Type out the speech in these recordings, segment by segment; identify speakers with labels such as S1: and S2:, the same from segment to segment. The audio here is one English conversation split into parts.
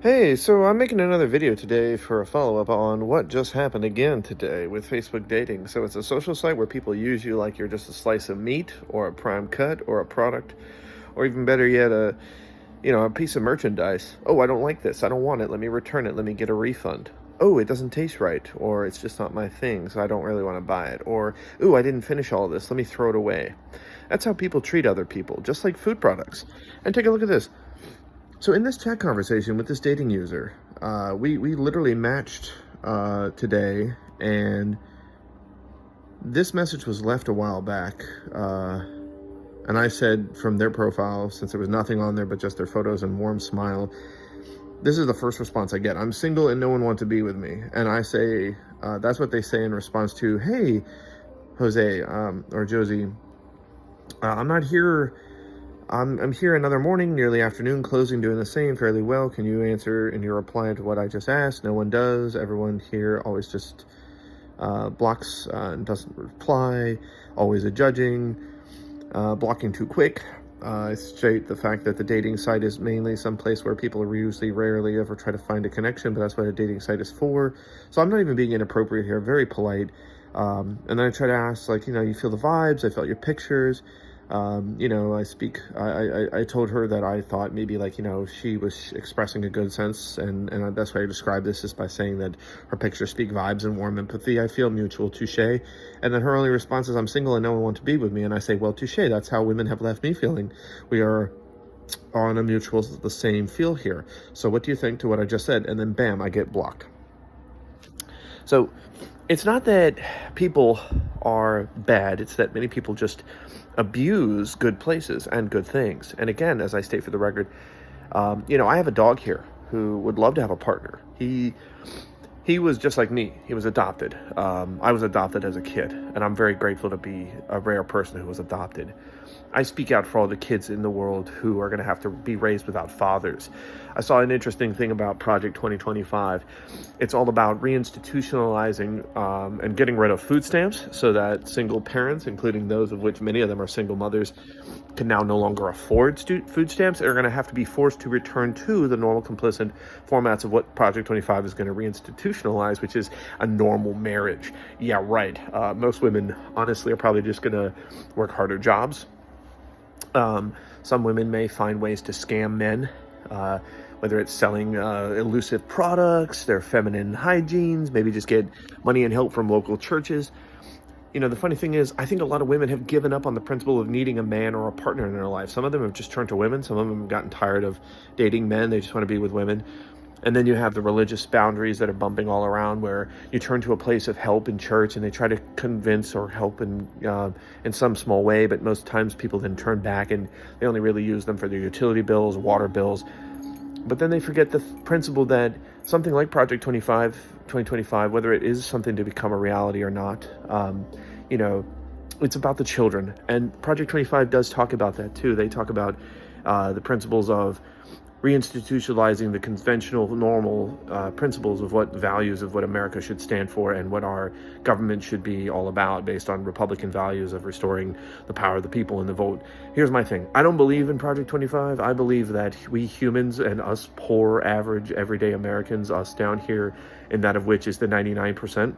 S1: Hey, so I'm making another video today for a follow-up on what just happened again today with Facebook dating. So it's a social site where people use you like you're just a slice of meat or a prime cut or a product, or even better yet, a piece of merchandise. Oh, I don't like this. I don't want it. Let me return it. Let me get a refund. Oh, it doesn't taste right, or it's just not my thing, so I don't really want to buy it. Or, ooh, I didn't finish all this. Let me throw it away. That's how people treat other people, just like food products. And take a look at this. So in this chat conversation with this dating user, we literally matched today, and this message was left a while back, and I said from their profile, since there was nothing on there but just their photos and warm smile, this is the first response I get. I'm single and no one wants to be with me. And I say, that's what they say in response to, hey, Jose, or Josie, I'm not here. I'm here another morning, nearly afternoon, closing, doing the same fairly well. Can you answer in your reply to what I just asked? No one does. Everyone here always just blocks and doesn't reply. Always a judging, blocking too quick. I state the fact that the dating site is mainly some place where people usually rarely ever try to find a connection, but that's what a dating site is for. So I'm not even being inappropriate here, very polite. And then I try to ask, like, you feel the vibes, I felt your pictures. I told her that I thought maybe she was expressing a good sense, and that's why I describe this is by saying that her pictures speak vibes and warm empathy. I feel mutual, touche. And then her only response is, I'm single and no one wants to be with me. And I say, well, touche, that's how women have left me feeling. We are on a mutual, the same feel here. So what do you think to what I just said? And then bam, I get blocked. So it's not that people are bad, it's that many people just abuse good places and good things. And again, as I state for the record, I have a dog here who would love to have a partner. He was just like me. He was adopted. I was adopted as a kid, and I'm very grateful to be a rare person who was adopted. I speak out for all the kids in the world who are going to have to be raised without fathers. I saw an interesting thing about Project 2025. It's all about reinstitutionalizing and getting rid of food stamps so that single parents, including those of which many of them are single mothers, can now no longer afford food stamps. They're going to have to be forced to return to the normal complicit formats of what Project 25 is going to reinstitutionalize, which is a normal marriage. Yeah, right. Most women, honestly, are probably just going to work harder jobs. Some women may find ways to scam men, whether it's selling elusive products, their feminine hygienes, maybe just get money and help from local churches. The funny thing is, I think a lot of women have given up on the principle of needing a man or a partner in their life. Some of them have just turned to women. Some of them have gotten tired of dating men. They just want to be with women. And then you have the religious boundaries that are bumping all around, where you turn to a place of help in church and they try to convince or help in some small way, but most times people then turn back and they only really use them for their utility bills, water bills. But then they forget the principle that something like Project 2025, whether it is something to become a reality or not, it's about the children. And Project 25 does talk about that too. They talk about the principles of reinstitutionalizing the conventional, normal principles of what values of what America should stand for and what our government should be all about, based on Republican values of restoring the power of the people and the vote. Here's my thing. I don't believe in Project 25. I believe that we humans and us poor, average, everyday Americans, us down here, and that of which is the 99%,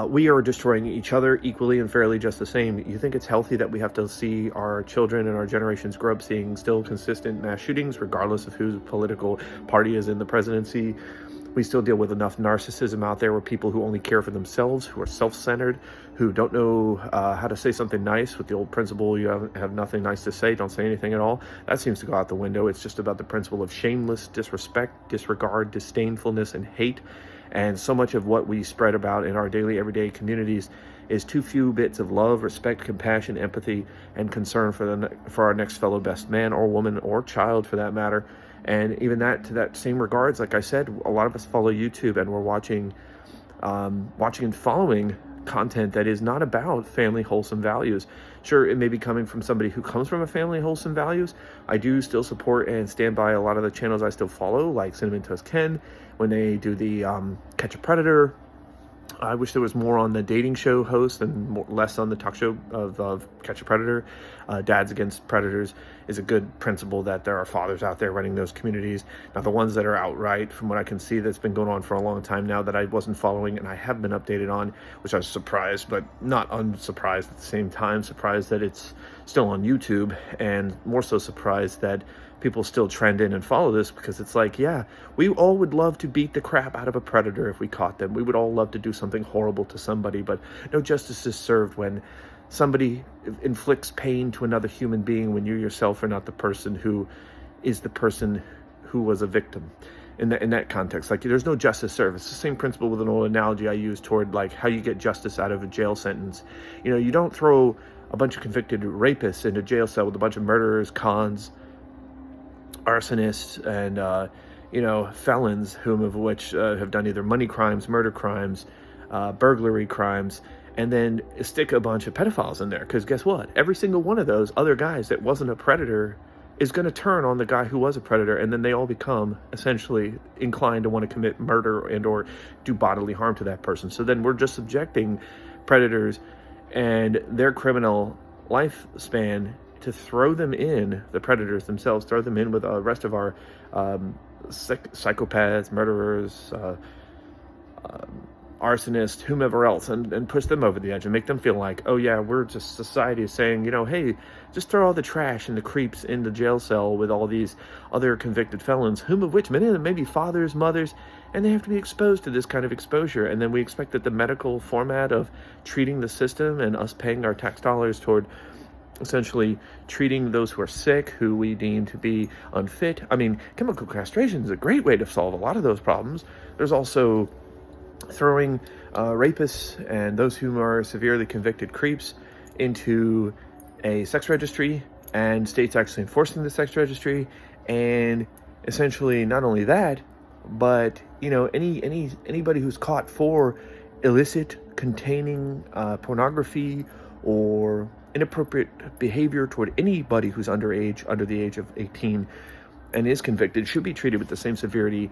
S1: we are destroying each other equally and fairly just the same. You think it's healthy that we have to see our children and our generations grow up seeing still consistent mass shootings, regardless of whose political party is in the presidency? We still deal with enough narcissism out there, where people who only care for themselves, who are self-centered, who don't know how to say something nice, with the old principle, you have nothing nice to say, don't say anything at all. That seems to go out the window. It's just about the principle of shameless disrespect, disregard, disdainfulness, and hate. And so much of what we spread about in our daily, everyday communities is too few bits of love, respect, compassion, empathy, and concern for our next fellow best man or woman or child, for that matter. And even that, to that same regards, like I said, a lot of us follow YouTube, and we're watching and following content that is not about family wholesome values. Sure, it may be coming from somebody who comes from a family wholesome values. I do still support and stand by a lot of the channels I still follow, like Cinnamon Toast Ken, when they do the Catch a Predator I wish there was more on the dating show host and less on the talk show of Catch a Predator. Dads Against Predators is a good principle that there are fathers out there running those communities. Now, the ones that are outright, from what I can see, that's been going on for a long time now that I wasn't following and I have been updated on, which I was surprised, but not unsurprised at the same time. Surprised that it's still on YouTube, and more so surprised that people still trend in and follow this, because it's like, yeah, we all would love to beat the crap out of a predator if we caught them. We would all love to do something horrible to somebody, but no justice is served when somebody inflicts pain to another human being when you yourself are not the person who is the person who was a victim. In that context, like, there's no justice served. It's the same principle with an old analogy I use toward like how you get justice out of a jail sentence. You don't throw a bunch of convicted rapists into a jail cell with a bunch of murderers, cons, arsonists, and felons, whom of which have done either money crimes, murder crimes, burglary crimes, and then stick a bunch of pedophiles in there. Because guess what? Every single one of those other guys that wasn't a predator is going to turn on the guy who was a predator, and then they all become essentially inclined to want to commit murder and or do bodily harm to that person. So then we're just subjecting predators and their criminal lifespan to throw them in, the predators themselves, throw them in with the rest of our psychopaths, murderers, arsonists, whomever else, and push them over the edge and make them feel like, oh yeah, we're just, society is saying, hey, just throw all the trash and the creeps in the jail cell with all these other convicted felons, whom of which many of them may be fathers, mothers, and they have to be exposed to this kind of exposure. And then we expect that the medical format of treating the system and us paying our tax dollars toward essentially treating those who are sick, who we deem to be unfit. I mean, chemical castration is a great way to solve a lot of those problems. There's also throwing rapists and those who are severely convicted creeps into a sex registry, and states actually enforcing the sex registry, and essentially not only that, but anybody who's caught for illicit, containing pornography or inappropriate behavior toward anybody who's under the age of 18 and is convicted should be treated with the same severity,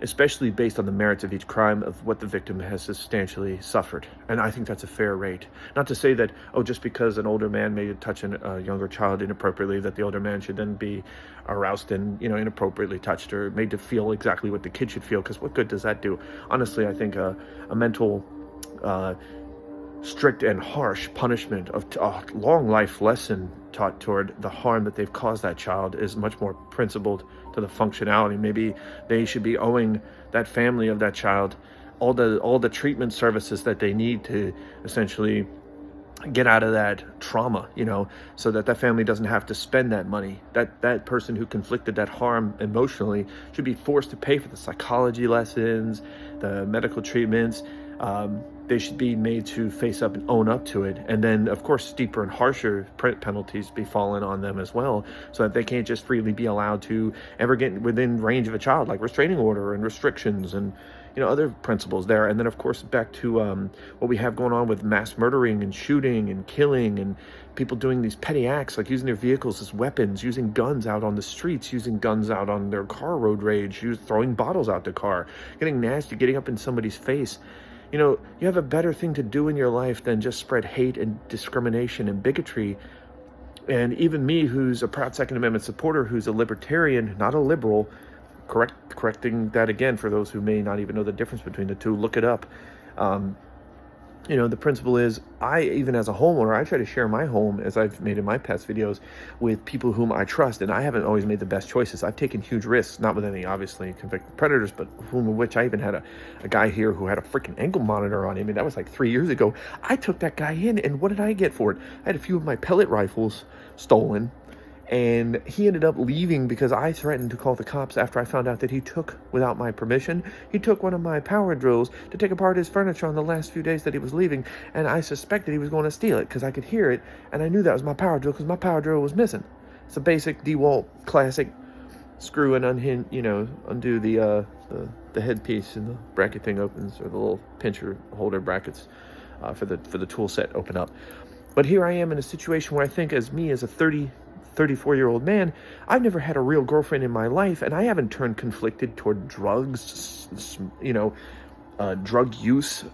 S1: especially based on the merits of each crime of what the victim has substantially suffered. And I think that's a fair rate. Not to say that, just because an older man may touch a younger child inappropriately, that the older man should then be aroused and, inappropriately touched or made to feel exactly what the kid should feel, because what good does that do? Honestly, I think a mental, strict and harsh punishment of a long life lesson taught toward the harm that they've caused that child is much more principled to the functionality. Maybe they should be owing that family of that child all the treatment services that they need to essentially get out of that trauma, so that family doesn't have to spend that money. That person who conflicted that harm emotionally should be forced to pay for the psychology lessons, the medical treatments. They should be made to face up and own up to it. And then, of course, steeper and harsher penalties be fallen on them as well, so that they can't just freely be allowed to ever get within range of a child, like restraining order and restrictions and, other principles there. And then, of course, back to what we have going on with mass murdering and shooting and killing and people doing these petty acts, like using their vehicles as weapons, using guns out on the streets, using guns out on their car road rage, throwing bottles out the car, getting nasty, getting up in somebody's face. You have a better thing to do in your life than just spread hate and discrimination and bigotry. And even me, who's a proud Second Amendment supporter, who's a libertarian, not a liberal, correcting that again for those who may not even know the difference between the two, look it up. The principle is, even as a homeowner, I try to share my home, as I've made in my past videos, with people whom I trust, and I haven't always made the best choices. I've taken huge risks, not with any obviously convicted predators, but which I even had a guy here who had a freaking ankle monitor on him, and that was like 3 years ago. I took that guy in, and what did I get for it? I had a few of my pellet rifles stolen, and he ended up leaving because I threatened to call the cops after I found out that he took, without my permission, he took one of my power drills to take apart his furniture on the last few days that he was leaving, and I suspected he was going to steal it because I could hear it, and I knew that was my power drill because my power drill was missing. It's a basic DeWalt classic screw and undo the headpiece, and the bracket thing opens, or the little pincher holder brackets for the tool set open up. But here I am in a situation where I think, as a 34-year-old man, I've never had a real girlfriend in my life, and I haven't turned conflicted toward drugs, drug use,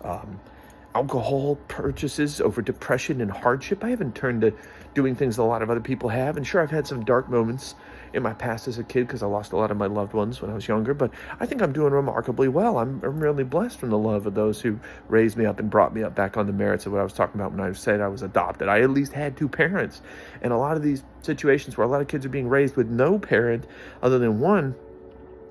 S1: alcohol purchases over depression and hardship. I haven't turned to doing things a lot of other people have. And sure, I've had some dark moments in my past as a kid because I lost a lot of my loved ones when I was younger, but I think I'm doing remarkably well. I'm really blessed from the love of those who raised me up and brought me up back on the merits of what I was talking about when I said I was adopted. I at least had two parents. And a lot of these situations where a lot of kids are being raised with no parent other than one,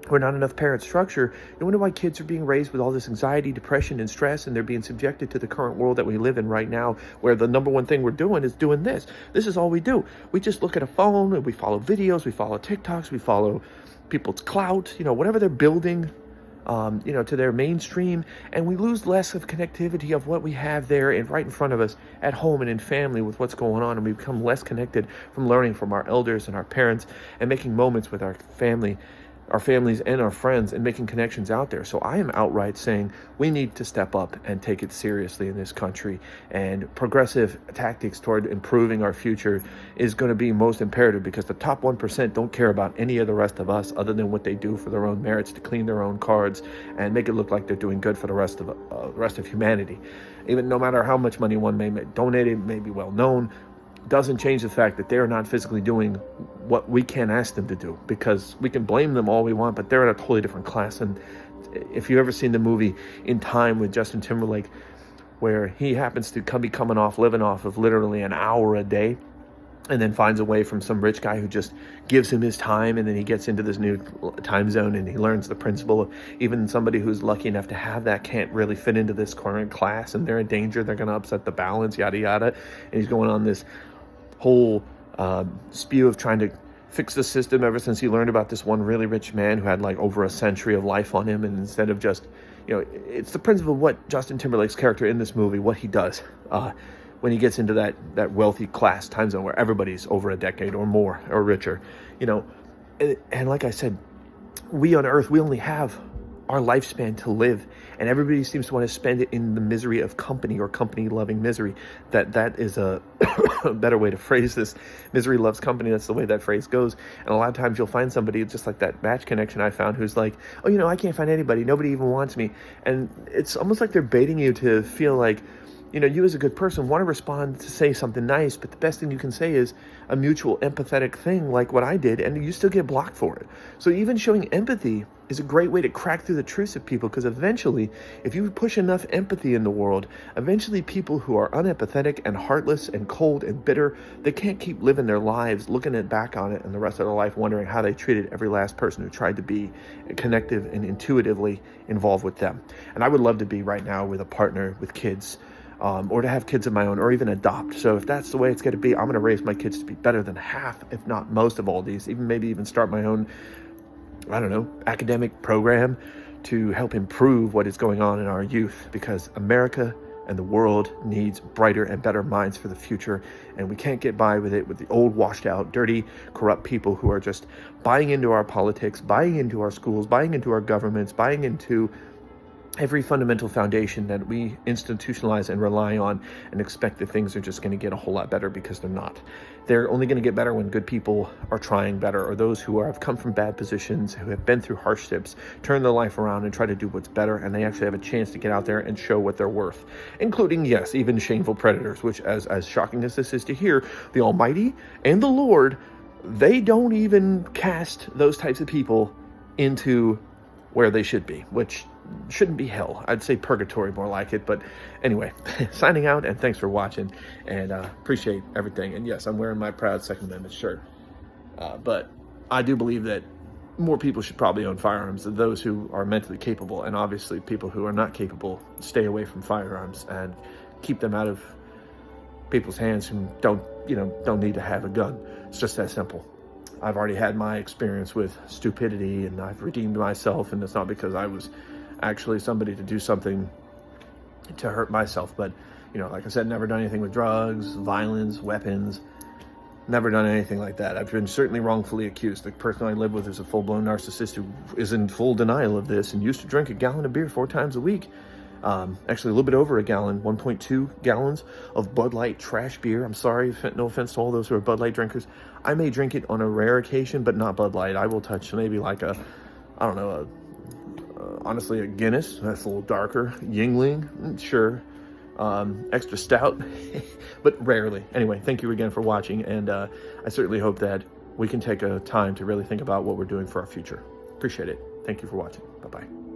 S1: or not enough parent structure, you wonder why kids are being raised with all this anxiety, depression, and stress, and they're being subjected to the current world that we live in right now, where the number one thing we're doing is doing this. This is all we do. We just look at a phone, and we follow videos, we follow TikToks, we follow people's clout, whatever they're building, to their mainstream, and we lose less of connectivity of what we have there and right in front of us at home and in family with what's going on, and we become less connected from learning from our elders and our parents and making moments with our families and our friends and making connections out there. So I am outright saying we need to step up and take it seriously in this country, and progressive tactics toward improving our future is going to be most imperative, because the top 1% don't care about any of the rest of us other than what they do for their own merits to clean their own cards and make it look like they're doing good for the rest of humanity. Even no matter how much money one may donate, it may be well known, doesn't change the fact that they're not physically doing what we can't ask them to do, because we can blame them all we want, but they're in a totally different class. And if you've ever seen the movie In Time with Justin Timberlake, where he happens to be living off of literally an hour a day, and then finds a way from some rich guy who just gives him his time, and then he gets into this new time zone and he learns the principle of even somebody who's lucky enough to have that can't really fit into this current class, and they're in danger, they're going to upset the balance, yada yada. And he's going on this whole spew of trying to fix the system ever since he learned about this one really rich man who had like over a century of life on him. And instead of just, it's the principle of what Justin Timberlake's character in this movie, what he does when he gets into that wealthy class time zone where everybody's over a decade or more or richer, and like I said, we on Earth, we only have our lifespan to live, and everybody seems to want to spend it in the misery of company or company loving misery. That is a better way to phrase this. Misery loves company. That's the way that phrase goes. And a lot of times you'll find somebody just like that match connection I found who's like, oh, I can't find anybody, nobody even wants me. And it's almost like they're baiting you to feel like, you as a good person want to respond to say something nice, but the best thing you can say is a mutual empathetic thing like what I did, and you still get blocked for it. So even showing empathy is a great way to crack through the truths of people, because eventually, if you push enough empathy in the world, eventually people who are unempathetic and heartless and cold and bitter, they can't keep living their lives looking back on it and the rest of their life wondering how they treated every last person who tried to be connective and intuitively involved with them. And I would love to be right now with a partner with kids, or to have kids of my own, or even adopt. So if that's the way it's going to be, I'm going to raise my kids to be better than half, if not most of all these, maybe even start my own, academic program to help improve what is going on in our youth, because America and the world needs brighter and better minds for the future, and we can't get by with it with the old, washed out, dirty, corrupt people who are just buying into our politics, buying into our schools, buying into our governments, buying into every fundamental foundation that we institutionalize and rely on, and expect that things are just going to get a whole lot better, because they're not. They're only going to get better when good people are trying better, or those who have come from bad positions, who have been through hardships, turn their life around and try to do what's better, and they actually have a chance to get out there and show what they're worth, including, yes, even shameful predators, which, as shocking as this is to hear, the Almighty and the Lord, they don't even cast those types of people into where they should be, which shouldn't be hell. I'd say purgatory more like it. But anyway, signing out, and thanks for watching, and appreciate everything. And yes, I'm wearing my proud Second Amendment shirt, but I do believe that more people should probably own firearms than those who are mentally capable, and obviously people who are not capable stay away from firearms and keep them out of people's hands who don't need to have a gun. It's just that simple. I've already had my experience with stupidity, and I've redeemed myself, and it's not because I was actually somebody to do something to hurt myself, but like I said, never done anything with drugs, violence, weapons, never done anything like that. I've been certainly wrongfully accused. The person I live with is a full-blown narcissist who is in full denial of this and used to drink a gallon of beer 4 times a week. Actually a little bit over a gallon, 1.2 gallons of Bud Light trash beer. I'm sorry, no offense to all those who are Bud Light drinkers. I may drink it on a rare occasion, but not Bud Light. I will touch maybe like a honestly, a Guinness. That's a little darker. Yingling, sure. Extra stout, but rarely. Anyway, thank you again for watching, and I certainly hope that we can take a time to really think about what we're doing for our future. Appreciate it. Thank you for watching. Bye-bye.